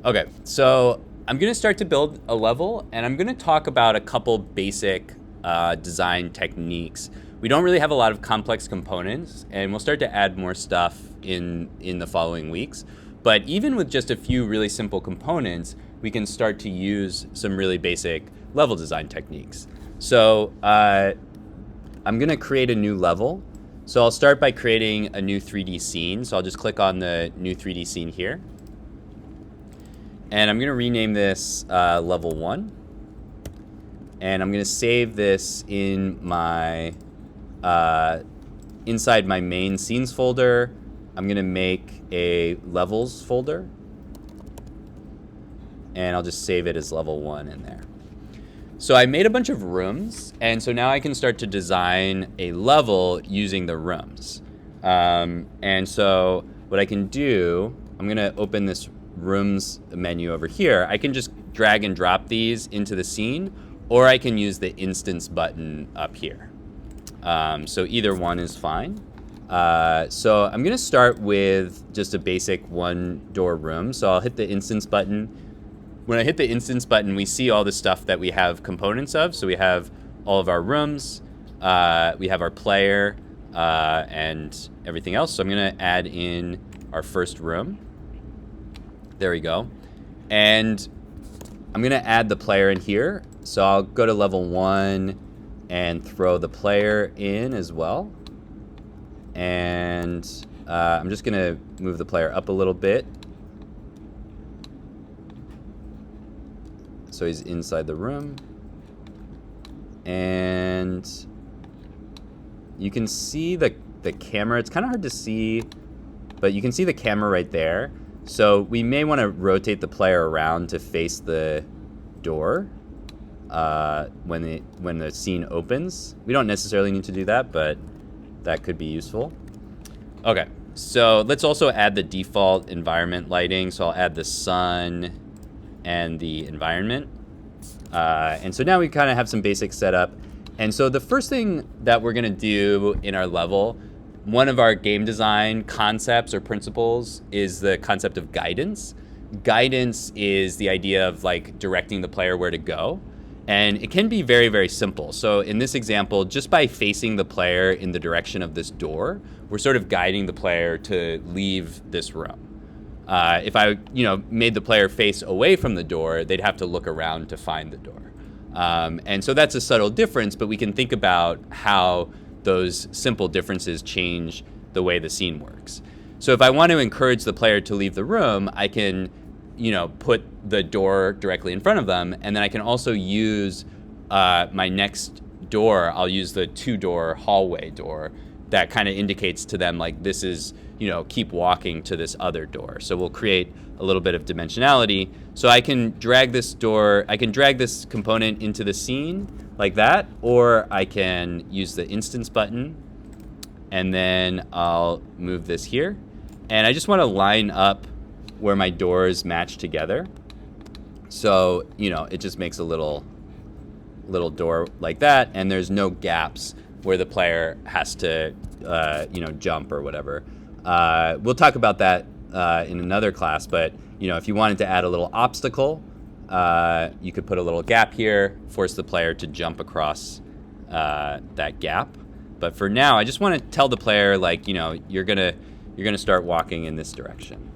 Okay, so I'm gonna start to build a level, and I'm gonna talk about a couple basic design techniques. We don't really have a lot of complex components, and we'll start to add more stuff in the following weeks. But even with just a few really simple components, we can start to use some really basic level design techniques. So I'm gonna create a new level. So I'll start by creating a new 3D scene. So I'll just click on the new 3D scene here. And I'm going to rename this level 1. And I'm going to save this in my inside my main scenes folder. I'm going to make a levels folder. And I'll just save it as level 1 in there. So I made a bunch of rooms, and so now I can start to design a level using the rooms. And so what I can do, I'm going to open this rooms menu over here. I can just drag and drop these into the scene, or I can use the instance button up here. So either one is fine. So I'm going to start with just a basic one door room. So I'll hit the instance button. When I hit the instance button, we see all the stuff that we have components of. So we have all of our rooms, we have our player, and everything else. So I'm going to add in our first room. There we go. And I'm going to add the player in here. So I'll go to level 1 and throw the player in as well. And I'm just going to move the player up a little bit, so he's inside the room. And you can see the camera. It's kind of hard to see, but you can see the camera right there. So we may want to rotate the player around to face the door when the scene opens. We don't necessarily need to do that, but that could be useful. Okay, so let's also add the default environment lighting. So I'll add the sun and the environment. And so now we kind of have some basic setup. And so the first thing that we're gonna do in our level, one of our game design concepts or principles is the concept of guidance. Guidance is the idea of like directing the player where to go. And it can be very, very simple. So in this example, just by facing the player in the direction of this door, we're sort of guiding the player to leave this room. If I, made the player face away from the door, they'd have to look around to find the door. And so that's a subtle difference, but we can think about how those simple differences change the way the scene works. So if I want to encourage the player to leave the room, I can, put the door directly in front of them, and then I can also use my next door. I'll use the 2-door hallway door that kind of indicates to them like this is, keep walking to this other door. So we'll create a little bit of dimensionality. So I can drag this component into the scene like that, or I can use the instance button, and then I'll move this here. And I just want to line up where my doors match together. So, it just makes a little door like that, and there's no gaps where the player has to, jump or whatever. We'll talk about that in another class, but, if you wanted to add a little obstacle, you could put a little gap here, force the player to jump across that gap. But for now, I just want to tell the player, like, you're gonna start walking in this direction.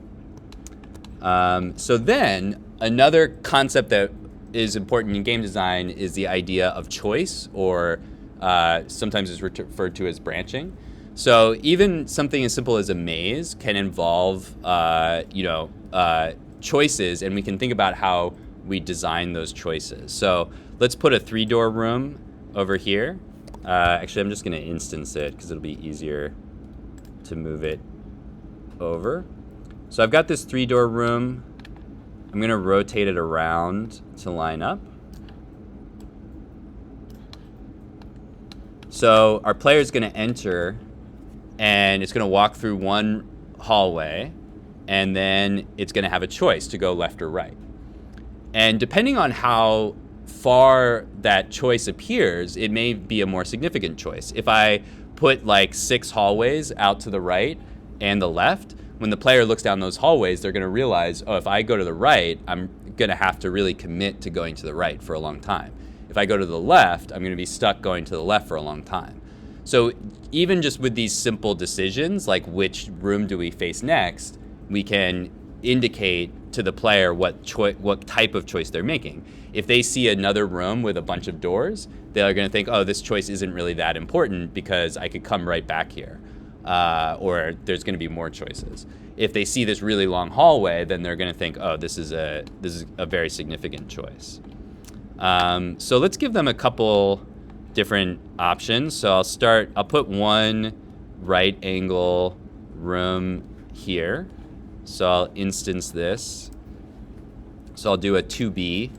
So then another concept that is important in game design is the idea of choice, or sometimes is referred to as branching. So even something as simple as a maze can involve, choices, and we can think about how we design those choices. So let's put a 3-door room over here. Actually, I'm just going to instance it because it'll be easier to move it over. So I've got this 3-door room. I'm going to rotate it around to line up. So our player is going to enter, and it's going to walk through one hallway, and then it's going to have a choice to go left or right. And depending on how far that choice appears, it may be a more significant choice. If I put like 6 hallways out to the right and the left, when the player looks down those hallways, they're going to realize, oh, if I go to the right, I'm going to have to really commit to going to the right for a long time. If I go to the left, I'm going to be stuck going to the left for a long time. So even just with these simple decisions, like which room do we face next, we can indicate to the player what type of choice they're making. If they see another room with a bunch of doors, they're going to think, oh, this choice isn't really that important because I could come right back here. Or there's going to be more choices. If they see this really long hallway, then they're going to think, oh, this is a very significant choice. So let's give them a couple different options. So I'll put one right angle room here. So I'll instance this. So I'll do a 2B.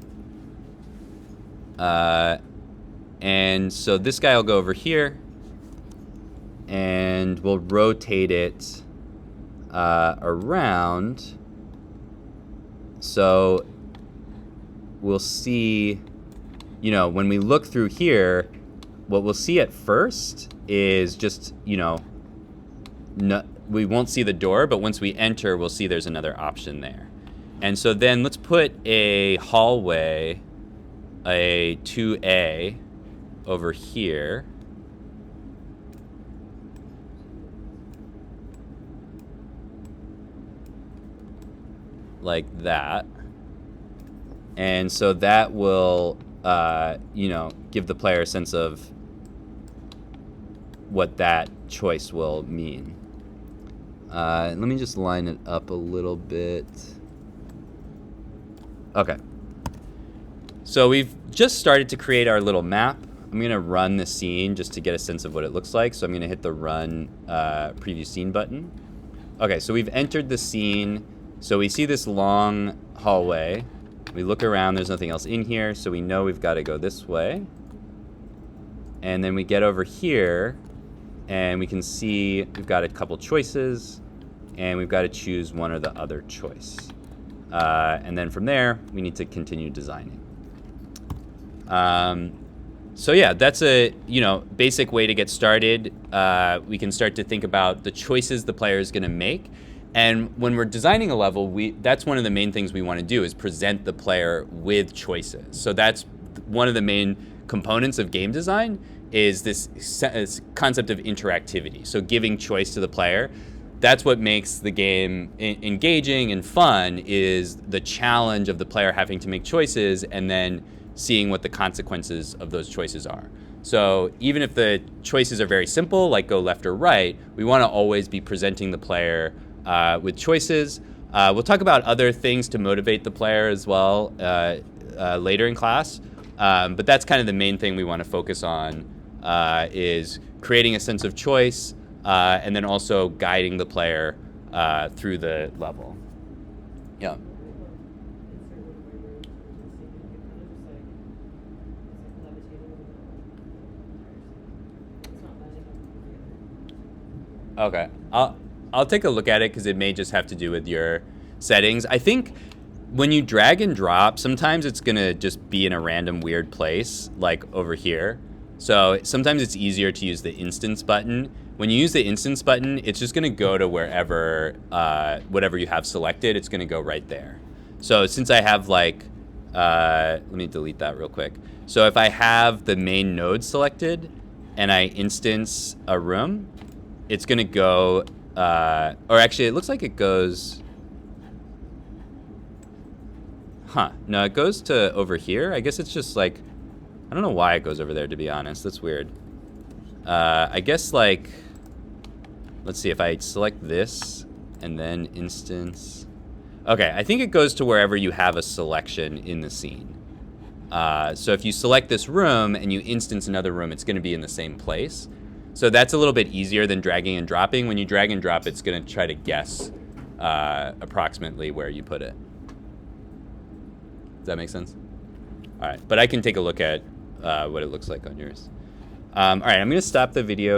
And so this guy will go over here. And we'll rotate it around. So we'll see, when we look through here, what we'll see at first is just, we won't see the door, but once we enter, we'll see there's another option there. And so then let's put a hallway, a 2A, over here. Like that. And so that will, give the player a sense of what that choice will mean. Let me just line it up a little bit. Okay. So we've just started to create our little map. I'm going to run the scene just to get a sense of what it looks like. So I'm going to hit the run preview scene button. Okay, so we've entered the scene. So we see this long hallway. We look around, there's nothing else in here, so we know we've got to go this way. And then we get over here, and we can see we've got a couple choices, and we've got to choose one or the other choice. And then from there, we need to continue designing. So yeah, that's a basic way to get started. We can start to think about the choices the player is going to make. And when we're designing a level, that's one of the main things we want to do is present the player with choices. So that's one of the main components of game design is this concept of interactivity. So giving choice to the player, that's what makes the game engaging and fun, is the challenge of the player having to make choices and then seeing what the consequences of those choices are. So even if the choices are very simple, like go left or right, we want to always be presenting the player with choices. We'll talk about other things to motivate the player as well later in class. But that's kind of the main thing we want to focus on, is creating a sense of choice and then also guiding the player through the level. Yeah. Okay. I'll take a look at it because it may just have to do with your settings. I think when you drag and drop, sometimes it's going to just be in a random weird place, like over here. So sometimes it's easier to use the instance button. When you use the instance button, it's just going to go to wherever, whatever you have selected, it's going to go right there. So since I have let me delete that real quick. So if I have the main node selected and I instance a room, it's going to go... or actually, it looks like it goes... No, it goes to over here. I guess it's just I don't know why it goes over there, to be honest. That's weird. I guess let's see, if I select this and then instance... Okay, I think it goes to wherever you have a selection in the scene. So if you select this room and you instance another room, it's going to be in the same place. So that's a little bit easier than dragging and dropping. When you drag and drop, it's going to try to guess approximately where you put it. Does that make sense? All right, but I can take a look at what it looks like on yours. All right, I'm going to stop the video